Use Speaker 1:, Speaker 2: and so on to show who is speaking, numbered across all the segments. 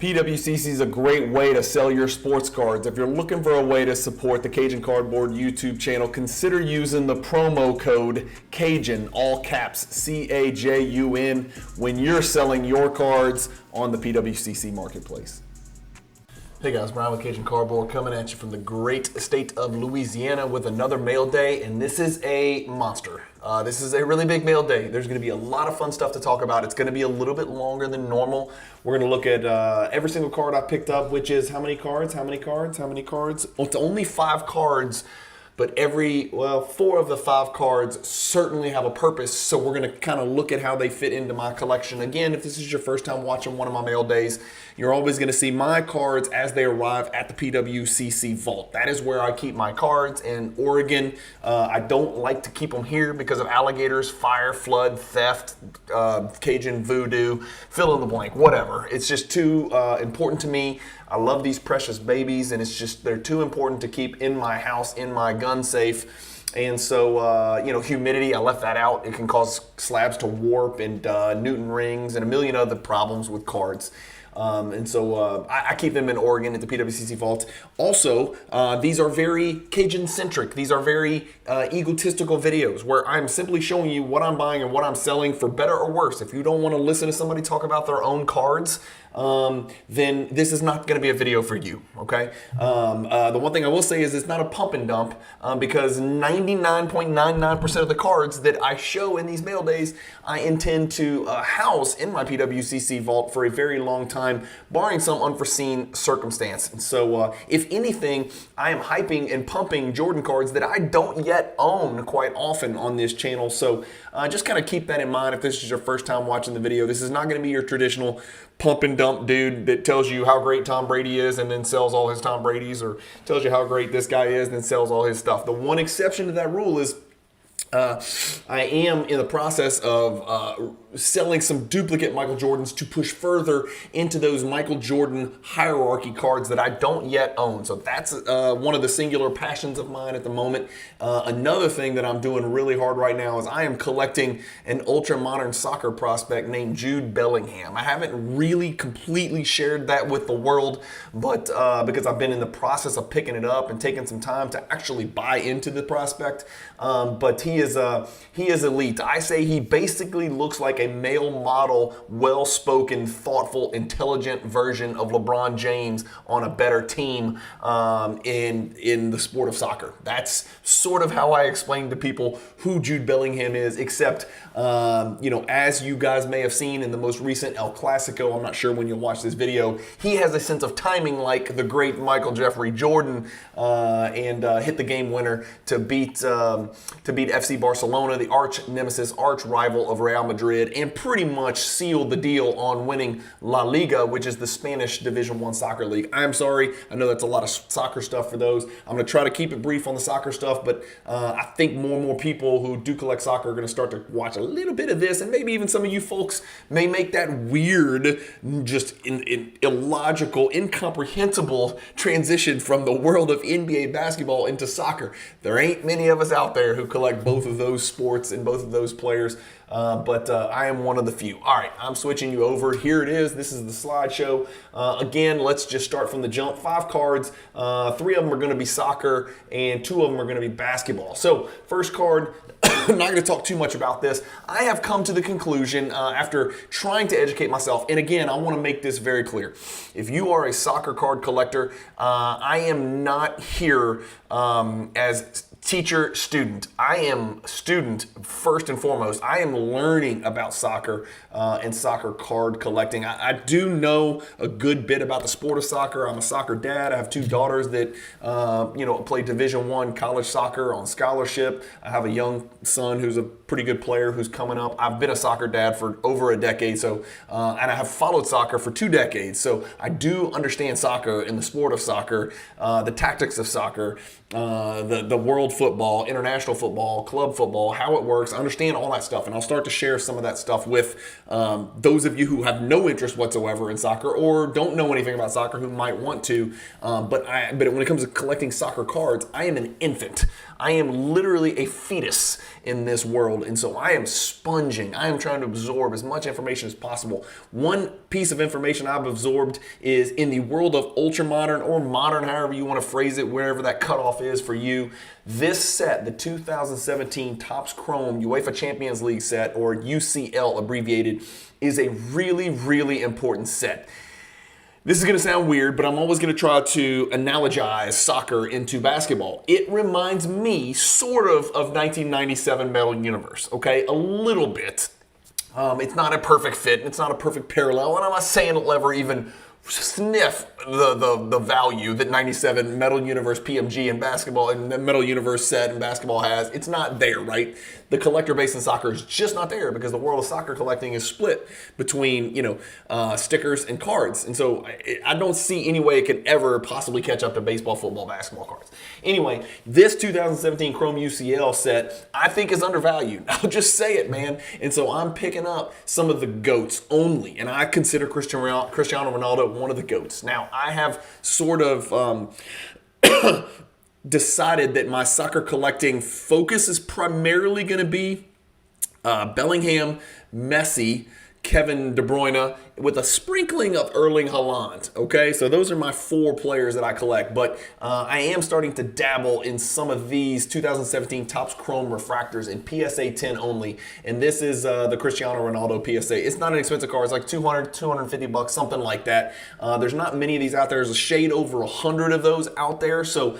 Speaker 1: PWCC is a great way to sell your sports cards. If you're looking for a way to support the Cajun Cardboard YouTube channel, consider using the promo code CAJUN, all caps, CAJUN, when you're selling your cards on the PWCC marketplace. Hey guys, Brian with Cajun Cardboard coming at you from the great state of Louisiana with another mail day, and this is a monster. This is a really big mail day. There's going to be a lot of fun stuff to talk about. It's going to be a little bit longer than normal. We're going to look at every single card I picked up, which is how many cards? Well, it's only 5 cards. But 4 of the 5 cards certainly have a purpose, so we're going to kind of look at how they fit into my collection. Again, if this is your first time watching one of my mail days, you're always going to see my cards as they arrive at the PWCC Vault. That is where I keep my cards in Oregon. I don't like to keep them here because of alligators, fire, flood, theft, Cajun voodoo, fill in the blank, whatever. It's just too important to me. I love these precious babies, and they're too important to keep in my house, in my gun safe. And so, humidity, I left that out. It can cause slabs to warp and Newton rings and a million other problems with cards. I keep them in Oregon at the PWCC Vault. Also, these are very Cajun-centric. These are very egotistical videos where I'm simply showing you what I'm buying and what I'm selling, for better or worse. If you don't want to listen to somebody talk about their own cards, then this is not going to be a video for you, okay? The one thing I will say is it's not a pump and dump, because 99.99% of the cards that I show in these mail days, I intend to house in my PWCC Vault for a very long time, barring some unforeseen circumstance. And so, if anything, I am hyping and pumping Jordan cards that I don't yet own quite often on this channel. So just kind of keep that in mind if this is your first time watching the video. This is not going to be your traditional pump and dump dude that tells you how great Tom Brady is and then sells all his Tom Brady's, or tells you how great this guy is and then sells all his stuff. The one exception to that rule is I am in the process of selling some duplicate Michael Jordans to push further into those Michael Jordan hierarchy cards that I don't yet own. So that's one of the singular passions of mine at the moment. Another thing that I'm doing really hard right now is I am collecting an ultra modern soccer prospect named Jude Bellingham. I haven't really completely shared that with the world, but because I've been in the process of picking it up and taking some time to actually buy into the prospect. But he is elite. I say he basically looks like a male model, well-spoken, thoughtful, intelligent version of LeBron James on a better team in the sport of soccer. That's sort of how I explain to people who Jude Bellingham is, except, as you guys may have seen in the most recent El Clasico, I'm not sure when you'll watch this video, he has a sense of timing like the great Michael Jeffrey Jordan, and hit the game winner to beat FC Barcelona, the arch nemesis, arch rival of Real Madrid, and pretty much sealed the deal on winning La Liga, which is the Spanish Division I soccer league. I'm sorry, I know that's a lot of soccer stuff for those. I'm going to try to keep it brief on the soccer stuff, but I think more and more people who do collect soccer are going to start to watch a little bit of this, and maybe even some of you folks may make that weird, just illogical, incomprehensible transition from the world of NBA basketball into soccer. There ain't many of us out there who collect both of those sports and both of those players, but I am one of the few. All right, I'm switching you over. Here it is. This is the slideshow. Again, let's just start from the jump. 5 cards. 3 of them are going to be soccer, and 2 of them are going to be basketball. So, first card. I'm not going to talk too much about this. I have come to the conclusion after trying to educate myself, and again, I want to make this very clear. If you are a soccer card collector, I am not here as teacher, student. I am student first and foremost. I am learning about soccer and soccer card collecting. I do know a good bit about the sport of soccer. I'm a soccer dad. I have 2 daughters that play Division I college soccer on scholarship. I have a young son who's a pretty good player who's coming up. I've been a soccer dad for over a decade, so and I have followed soccer for 2 decades. So I do understand soccer and the sport of soccer, the tactics of soccer, the world football, international football, club football, how it works, understand all that stuff. And I'll start to share some of that stuff with those of you who have no interest whatsoever in soccer or don't know anything about soccer who might want to. But when it comes to collecting soccer cards, I am an infant. I am literally a fetus in this world. And so I am sponging. I am trying to absorb as much information as possible. One piece of information I've absorbed is in the world of ultra modern or modern, however you want to phrase it, wherever that cutoff is for you. This set, the 2017 Topps Chrome UEFA Champions League set, or UCL abbreviated, is a really, really important set. This is going to sound weird, but I'm always going to try to analogize soccer into basketball. It reminds me sort of 1997 Medallion universe, okay? A little bit. It's not a perfect fit, and it's not a perfect parallel, and I'm not saying it'll ever even sniff the value that 97 Medal Universe PMG in basketball and the Medal Universe set in basketball has. It's not there, right? The collector base in soccer is just not there because the world of soccer collecting is split between, stickers and cards. And so I don't see any way it could ever possibly catch up to baseball, football, basketball cards. Anyway, this 2017 Chrome UCL set I think is undervalued. I'll just say it, man. And so I'm picking up some of the GOATs only. And I consider Cristiano Ronaldo one of the GOATs. Now, I have sort of decided that my soccer collecting focus is primarily going to be Bellingham, Messi, Kevin De Bruyne, with a sprinkling of Erling Haaland. Okay, so those are my 4 players that I collect, but I am starting to dabble in some of these 2017 Topps Chrome refractors in PSA 10 only, and this is the Cristiano Ronaldo PSA. It's not an expensive card. It's like $200, $250, something like that. There's not many of these out there. There's a shade over 100 of those out there, so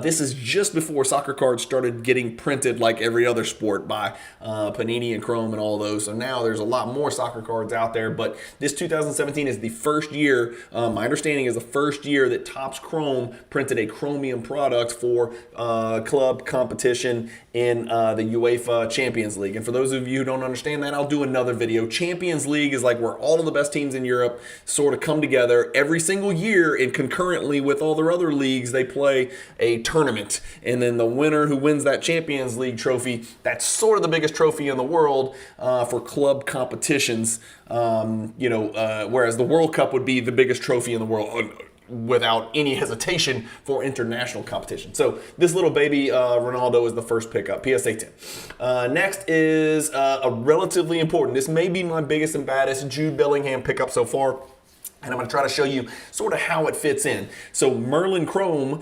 Speaker 1: this is just before soccer cards started getting printed like every other sport by Panini and Chrome and all those. So now there's a lot more soccer cards out there, but this 2017 is the first year, my understanding is the first year that Topps Chrome printed a chromium product for club competition in the UEFA Champions League. And for those of you who don't understand that, I'll do another video. Champions League is like where all of the best teams in Europe sort of come together every single year, and concurrently with all their other leagues, they play a tournament. And then the winner who wins that Champions League trophy, that's sort of the biggest trophy in the world for club competitions. Whereas the World Cup would be the biggest trophy in the world without any hesitation for international competition. So this little baby Ronaldo is the first pickup, PSA 10. Next is a relatively important, this may be my biggest and baddest Jude Bellingham pickup so far. And I'm going to try to show you sort of how it fits in. So Merlin Chrome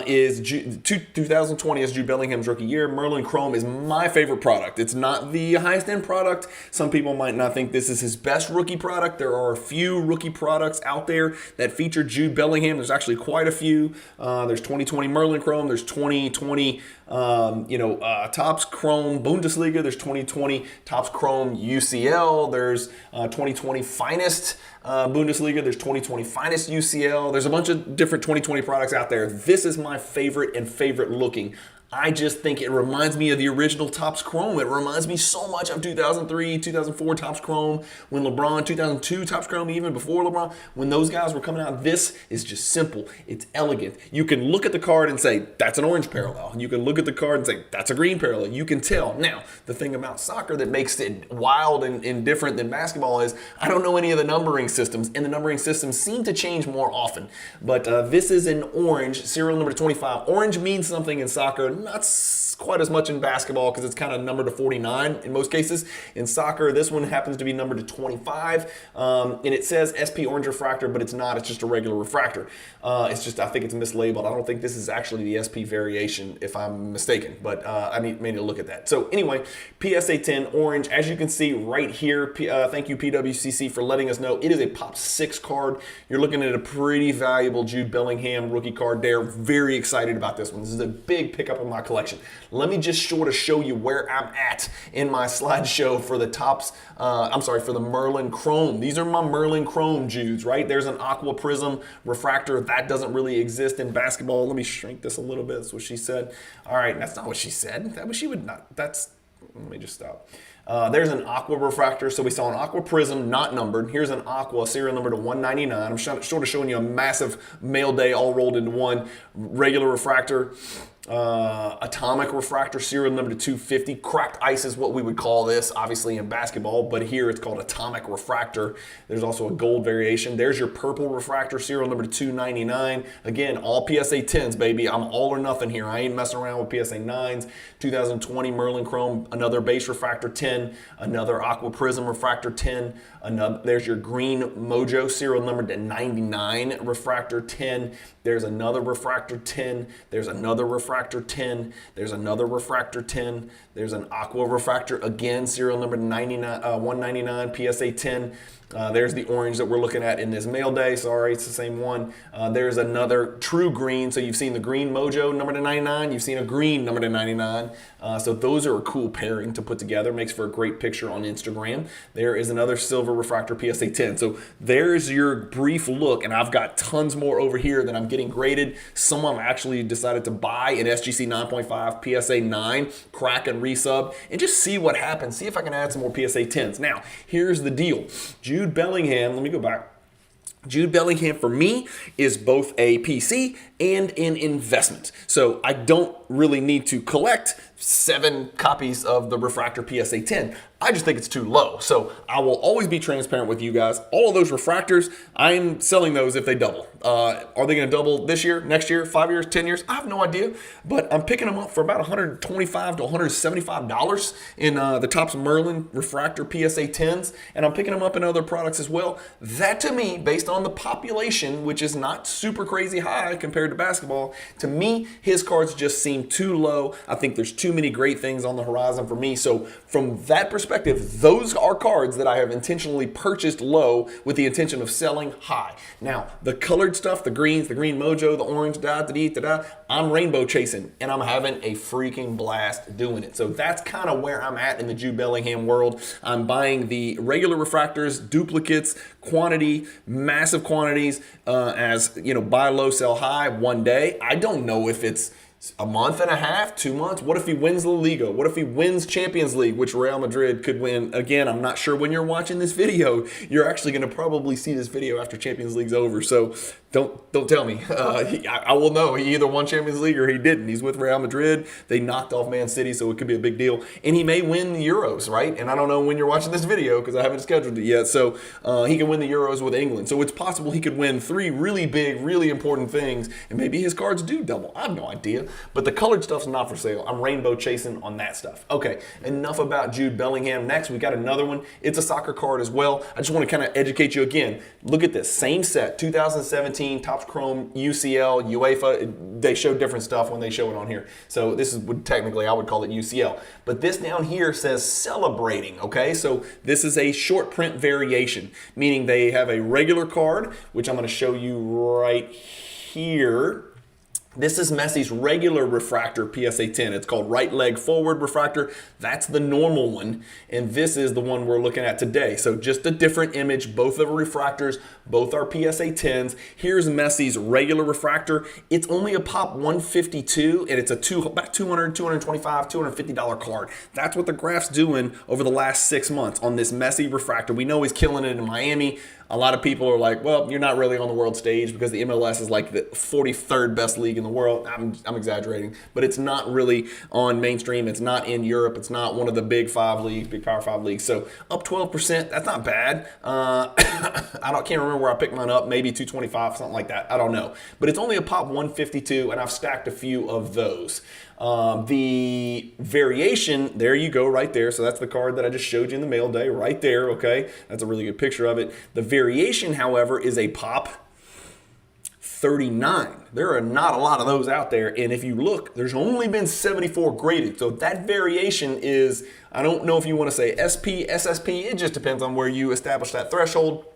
Speaker 1: is 2020 is Jude Bellingham's rookie year. Merlin Chrome is my favorite product. It's not the highest end product. Some people might not think this is his best rookie product. There are a few rookie products out there that feature Jude Bellingham. There's actually quite a few. There's 2020 Merlin Chrome. There's 2020 Topps Chrome Bundesliga. There's 2020 Topps Chrome UCL. There's 2020 Finest Bundesliga. There's 2020 Finest UCL. There's a bunch of different 2020 products out there. This is my favorite and favorite looking. I just think it reminds me of the original Topps Chrome. It reminds me so much of 2003, 2004 Topps Chrome, when LeBron, 2002 Topps Chrome, even before LeBron, when those guys were coming out. This is just simple. It's elegant. You can look at the card and say, that's an orange parallel. You can look at the card and say, that's a green parallel. You can tell. Now, the thing about soccer that makes it wild and different than basketball is I don't know any of the numbering systems, and the numbering systems seem to change more often. But this is an orange, serial number 25. Orange means something in soccer, not quite as much in basketball because it's kind of numbered to 49 in most cases. In soccer, this one happens to be numbered to 25, and it says SP Orange Refractor, but it's not. It's just a regular refractor. It's just, I think it's mislabeled. I don't think this is actually the SP variation, if I'm mistaken, but I may need to look at that. So anyway, PSA 10 orange, as you can see right here. Thank you PWCC for letting us know it is a Pop 6 card. You're looking at a pretty valuable Jude Bellingham rookie card there. Very excited about this one. This is a big pickup in my collection. Let me just sort of show you where I'm at in my slideshow for the for the Merlin Chrome. These are my Merlin Chrome Judes, right? There's an Aqua Prism refractor. That doesn't really exist in basketball. Let me shrink this a little bit. That's what she said. All right, that's not what she said. That was, she would not. Let me just stop. There's an Aqua refractor. So we saw an Aqua Prism, not numbered. Here's an Aqua, serial number to 199. I'm sort of showing you a massive mail day all rolled into one. Regular refractor. Atomic refractor, serial number to 250. Cracked ice is what we would call this, obviously in basketball, but here it's called atomic refractor. There's also a gold variation. There's your purple refractor, serial number to 299. Again, all PSA 10s, baby. I'm all or nothing here. I ain't messing around with PSA 9s. 2020 Merlin Chrome, another base refractor 10, another aqua prism refractor 10. There's your green Mojo, serial number to 99, refractor 10. There's another refractor 10. There's another refractor 10. There's another refractor 10. There's an aqua refractor again, serial number 99, 199, PSA 10. There's the orange that we're looking at in this mail day. Sorry, it's the same one. There's another true green. So you've seen the green Mojo number to 99. You've seen a green number to 99. So those are a cool pairing to put together. Makes for a great picture on Instagram. There is another silver refractor PSA 10. So there's your brief look. And I've got tons more over here that I'm getting graded. Some I've actually decided to buy in SGC 9.5, PSA 9, crack and resub, and just see what happens. See if I can add some more PSA 10s. Now, here's the deal. Jude Bellingham, let me go back. Jude Bellingham for me is both a PC and an investment. So I don't really need to collect 7 copies of the refractor PSA 10. I just think it's too low. So I will always be transparent with you guys. All of those refractors, I'm selling those if they double. Are they going to double this year, next year, 5 years, 10 years? I have no idea. But I'm picking them up for about $125 to $175 in the Topps Merlin refractor PSA 10s. And I'm picking them up in other products as well. That to me, based on the population, which is not super crazy high compared to basketball, to me, his cards just seem too low. I think there's too many great things on the horizon for me. So from that perspective, those are cards that I have intentionally purchased low with the intention of selling high. Now, the colored stuff, the greens, the green Mojo, the orange, I'm rainbow chasing, and I'm having a freaking blast doing it. So that's kind of where I'm at in the Jude Bellingham world. I'm buying the regular refractors, duplicates, quantity, massive quantities, as you know, buy low, sell high one day. I don't know if it's a month and a half, 2 months. What if he wins La Liga? What if he wins Champions League, which Real Madrid could win? Again, I'm not sure when you're watching this video. You're actually going to probably see this video after Champions League's over. So don't tell me. I will know. He either won Champions League or he didn't. He's with Real Madrid. They knocked off Man City, so it could be a big deal. And he may win the Euros, right? And I don't know when you're watching this video because I haven't scheduled it yet. So he can win the Euros with England. So it's possible he could win 3 really big, really important things, and maybe his cards do double. I have no idea. But the colored stuff's not for sale. I'm rainbow chasing on that stuff. Okay, enough about Jude Bellingham. Next, we got another one. It's a soccer card as well. I just want to kind of educate you again. Look at this. Same set, 2017, Topps Chrome, UCL, UEFA. They show different stuff when they show it on here. So this is technically, I would call it UCL. But this down here says celebrating, okay? So this is a short print variation, meaning they have a regular card, which I'm going to show you right here. This is Messi's regular refractor PSA 10. It's called right leg forward refractor. That's the normal one. And this is the one we're looking at today. So just a different image. Both are refractors. Both are PSA 10s. Here's Messi's regular refractor. It's only a pop 152, and it's about $200, $225, $250 card. That's what the graph's doing over the last 6 months on this Messi refractor. We know he's killing it in Miami. A lot of people are like, well, you're not really on the world stage because the MLS is like the 43rd best league in the world. I'm exaggerating, but it's not really on mainstream. It's not in Europe. It's not one of the big 5 leagues, big Power 5 leagues. So up 12%, that's not bad. Can't remember where I picked mine up, maybe 225, something like that. I don't know. But it's only a pop 152, and I've stacked a few of those. The variation, there you go right there. So that's the card that I just showed you in the mail day right there, okay? That's a really good picture of it. The variation, however, is a pop 39. There are not a lot of those out there. And if you look, there's only been 74 graded. So that variation is, I don't know if you want to say SP, SSP. It just depends on where you establish that threshold.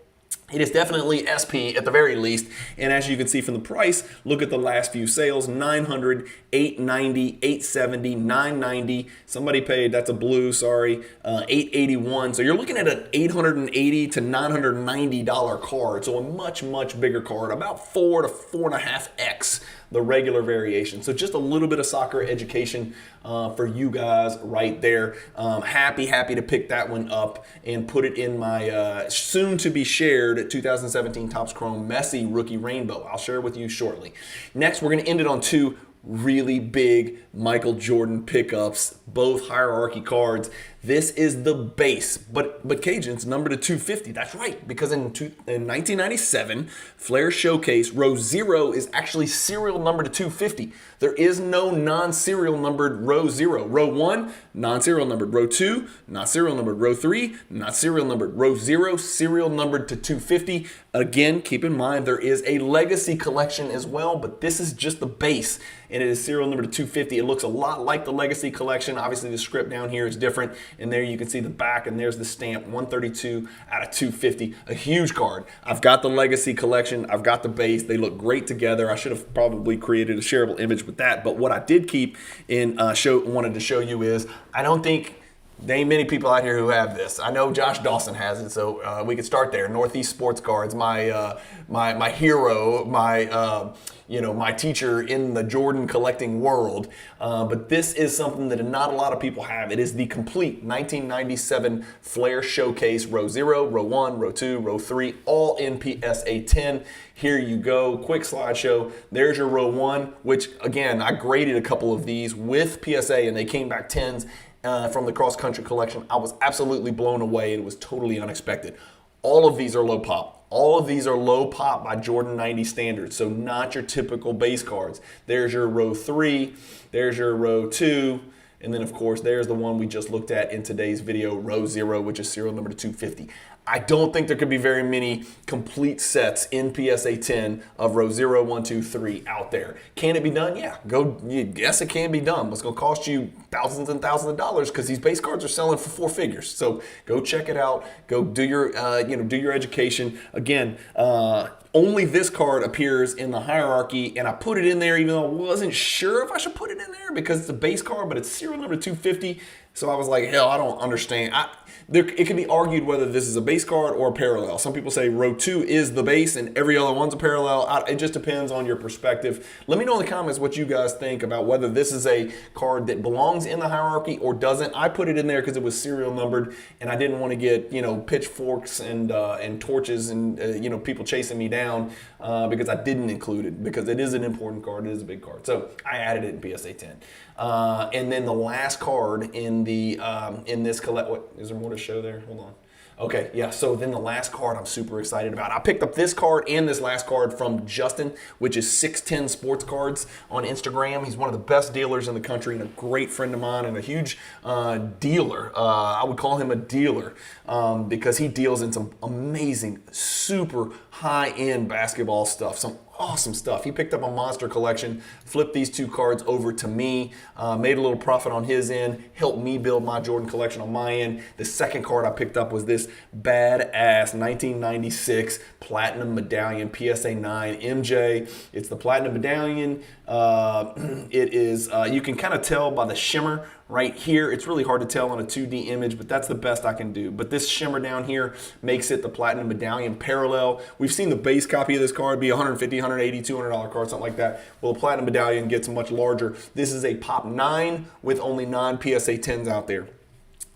Speaker 1: It is definitely SP at the very least. And as you can see from the price, look at the last few sales, 900, 890, 870, 990. Somebody paid, that's a blue, sorry, 881. So you're looking at an $880 to $990 card. So a much, much bigger card, about 4 to 4.5x the regular variation. So just a little bit of soccer education for you guys right there. Happy to pick that one up and put it in my soon to be shared 2017 Topps Chrome Messi Rookie Rainbow. I'll share it with you shortly. Next, we're going to end it on 2 really big Michael Jordan pickups, both hierarchy cards. This is the base, but Cajun's numbered to 250. That's right, because in 1997, Flair Showcase, row 0 is actually serial numbered to 250. There is no non-serial numbered row 0. Row 1, non-serial numbered. Row 2, not serial numbered. Row 3, not serial numbered. Row 0, serial numbered to 250. Again, keep in mind there is a legacy collection as well, but this is just the base, and it is serial numbered to 250. It looks a lot like the legacy collection. Obviously, the script down here is different, and there you can see the back, and there's the stamp, 132 out of 250. A huge card. I've got the legacy collection. I've got the base. They look great together. I should have probably created a shareable image with that, but what I did keep in wanted to show you is I don't think there ain't many people out here who have this. I know Josh Dawson has it, so we could start there. Northeast Sports Cards, my hero, my teacher in the Jordan collecting world. But this is something that not a lot of people have. It is the complete 1997 Flair Showcase, row 0, row 1, row 2, row 3, all in PSA 10. Here you go, quick slideshow. There's your row 1, which again, I graded a couple of these with PSA and they came back 10s. From the cross-country collection. I was absolutely blown away. It was totally unexpected. All of these are low pop. All of these are low pop by Jordan 90 standards, so not your typical base cards. There's your row 3, there's your row 2, and then of course there's the one we just looked at in today's video, row 0, which is serial number 250. I don't think there could be very many complete sets in PSA 10 of row 0, 1, 2, 3 out there. Can it be done? Yeah, yes, it can be done. But it's going to cost you thousands and thousands of dollars because these base cards are selling for 4 figures. So go check it out. Go do your, do your education. Again, only this card appears in the hierarchy, and I put it in there even though I wasn't sure if I should put it in there because it's a base card, but it's serial number 250. So I was like, hell, I don't understand. It can be argued whether this is a base card or a parallel. Some people say row 2 is the base and every other one's a parallel. It just depends on your perspective. Let me know in the comments what you guys think about whether this is a card that belongs in the hierarchy or doesn't. I put it in there because it was serial numbered and I didn't want to get pitchforks and torches and people chasing me down because I didn't include it because it is an important card. It is a big card. So I added it in PSA 10. And then the last card in this collect. What is there more to show there? Hold on. Okay, yeah, so then the last card I'm super excited about. I picked up this card and this last card from Justin, which is 610 Sports Cards on Instagram. He's one of the best dealers in the country and a great friend of mine and a huge dealer. I would call him a dealer because he deals in some amazing, super high-end basketball stuff, some awesome stuff. He picked up a monster collection, flipped these 2 cards over to me, made a little profit on his end, helped me build my Jordan collection on my end. The second card I picked up was this badass 1996 Platinum Medallion PSA 9 MJ. It's the Platinum Medallion. It is, you can kind of tell by the shimmer right here. It's really hard to tell on a 2D image, but that's the best I can do. But this shimmer down here makes it the Platinum Medallion parallel. We've seen the base copy of this card be $150, $180, $200 card, something like that. Well, the Platinum Medallion gets much larger. This is a Pop 9 with only non-PSA 10s out there.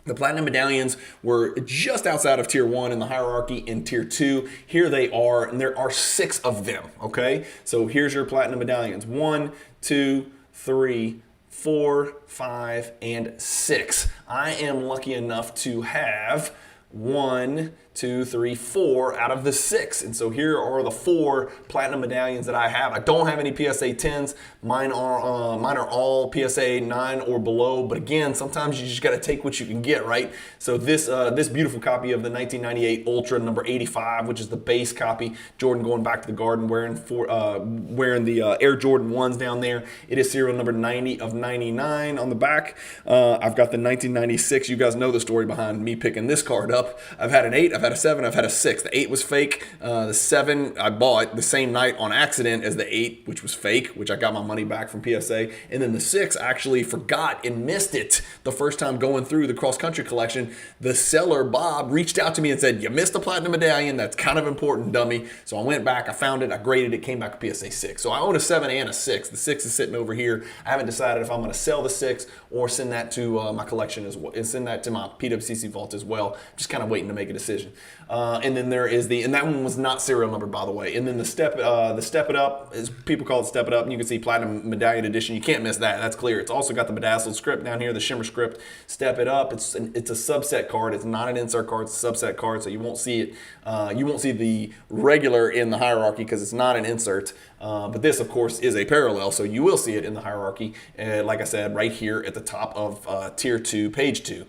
Speaker 1: The Platinum Medallions were just outside of Tier 1 in the hierarchy in Tier 2. Here they are, and there are 6 of them, okay? So here's your Platinum Medallions. 1, 2, 3, 4, 5, and 6. I am lucky enough to have 1, 2, 3, 4 out of the 6. And so here are the 4 Platinum Medallions that I have. I don't have any PSA 10s. Mine are all PSA 9 or below. But again, sometimes you just got to take what you can get, right? So this beautiful copy of the 1998 Ultra number 85, which is the base copy. Jordan going back to the Garden wearing the Air Jordan 1s down there. It is serial number 90 of 99 on the back. I've got the 1996. You guys know the story behind me picking this card up. I've had an 8, I've had a 7, I've had a 6. The 8 was fake. The 7 I bought the same night on accident as the 8, which was fake, which I got my money back from PSA. And then the 6 I actually forgot and missed it the first time going through the cross-country collection. The seller, Bob, reached out to me and said, you missed the Platinum Medallion. That's kind of important, dummy. So I went back, I found it, I graded it, came back a PSA 6. So I own a 7 and a 6. The 6 is sitting over here. I haven't decided if I'm going to sell the 6 or send that to my collection as well, and send that to my PWCC Vault as well. Just kind of waiting to make a decision. edition. And then there is and that one was not serial numbered, by the way. And then the Step It Up, as people call it Step It Up, and you can see Platinum Medallion edition. You can't miss that. That's clear. It's also got the bedazzled script down here, the shimmer script. Step It Up. It's a subset card. It's not an insert card. It's a subset card, so you won't see it. You won't see the regular in the hierarchy because it's not an insert. But this, of course, is a parallel, so you will see it in the hierarchy. Like I said, right here at the top of Tier 2, Page 2.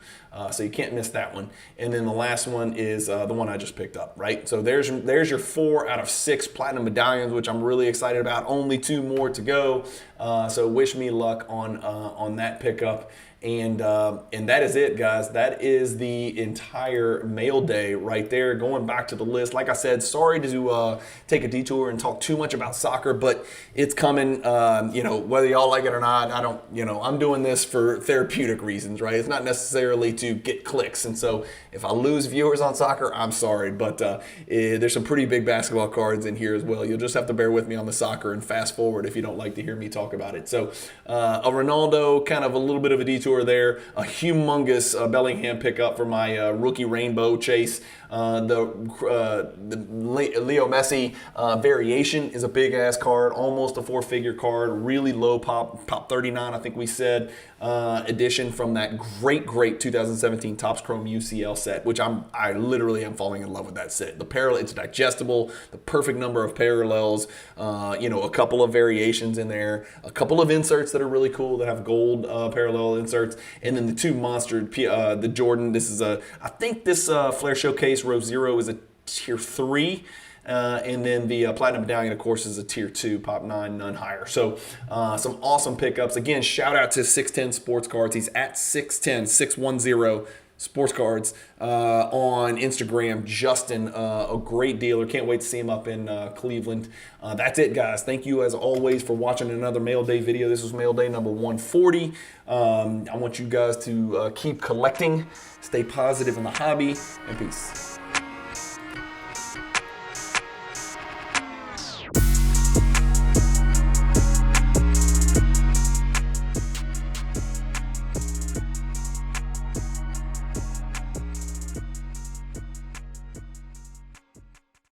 Speaker 1: So you can't miss that one. And then the last one is the one I just picked up, right? So there's your 4 out of 6 platinum medallions, which I'm really excited about. Only 2 more to go. So wish me luck on that pickup. And that is it, guys. That is the entire mail day right there. Going back to the list, like I said, sorry to take a detour and talk too much about soccer, but it's coming. Whether y'all like it or not, I don't. I'm doing this for therapeutic reasons, right? It's not necessarily to get clicks. And so if I lose viewers on soccer, I'm sorry, but there's some pretty big basketball cards in here as well. You'll just have to bear with me on the soccer and fast forward if you don't like to hear me talk about it. So a Ronaldo, kind of a little bit of a detour there, a humongous Bellingham pickup for my rookie rainbow chase. The Leo Messi variation is a big ass card, almost a 4-figure card, really low pop 39, I think we said, edition from that great 2017 Topps Chrome UCL set, which I literally am falling in love with that set. The parallel, it's digestible, the perfect number of parallels, a couple of variations in there, a couple of inserts that are really cool that have gold parallel inserts, and then the 2 monster, the Jordan. This is I think this Flair Showcase Row 0 is a Tier 3. And then the Platinum Medallion, of course, is a Tier 2, Pop 9, none higher. So some awesome pickups. Again, shout out to 610 Sports Cards. He's at 610 Sports Cards on Instagram. Justin, a great dealer. Can't wait to see him up in Cleveland. That's it, guys. Thank you, as always, for watching another Mail Day video. This was Mail Day number 140. I want you guys to keep collecting, stay positive in the hobby, and peace.